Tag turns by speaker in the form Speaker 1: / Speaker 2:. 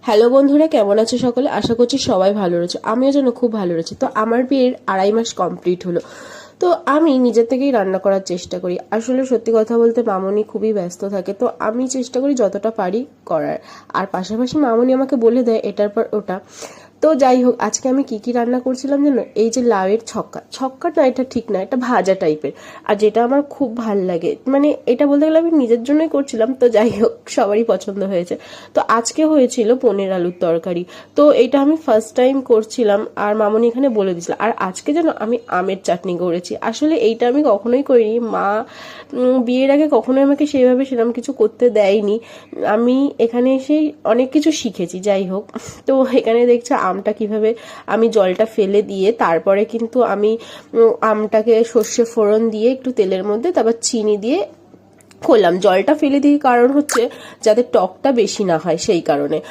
Speaker 1: Hello বন্ধুরা, কেমন আছো সকলে? আশা করছি সবাই ভালো রয়েছে, আমিও যেন খুব ভালো রয়েছে। তো আমার বিয়ের 2.5 মাস কমপ্লিট হলো। তো আমি নিজের থেকেই রান্না করার চেষ্টা করি। আসলে সত্যি কথা বলতে মামনি খুবই ব্যস্ত থাকে, তো আমি চেষ্টা করি যতটা পারি করার। আর পাশাপাশি মামনি আমাকে বলে দেয় এটার পর ওটা। তো যাই হোক, আজকে আমি কি কি রান্না করছিলাম জানো? এই যে লাউয়ের ছক্কা, ছক্কা না, এটা ঠিক না, এটা ভাজা টাইপের। আর যেটা আমার খুব ভাল লাগে, মানে এটা বলতে গেলে আমি নিজের জন্যই করছিলাম, তো যাই হোক সবারই পছন্দ হয়েছে। তো আজকে হয়েছিল পনির আলুর তরকারি। তো এটা আমি ফার্স্ট টাইম করছিলাম, আর মামনি এখানে বলে দিয়েছিল। আর আজকে যেন আমি আমের চাটনি করেছি। আসলে এইটা আমি কখনোই করিনি, মা বিয়ের আগে কখনোই আমাকে সেভাবে সেরকম কিছু করতে দেয়নি। আমি এখানে এসেই অনেক কিছু শিখেছি। যাই হোক, তো এখানে দেখছো আমটা কিভাবে আমি জলটা ফেলে দিয়ে তারপরে কিন্তু আমি আমটাকে সর্ষে ফোড়ন দিয়ে একটু তেলের মধ্যে তারপর চিনি দিয়ে করলাম। জলটা ফেলে দিয়ে কারণ হচ্ছে যাতে টকটা বেশি না হয়, সেই কারণে।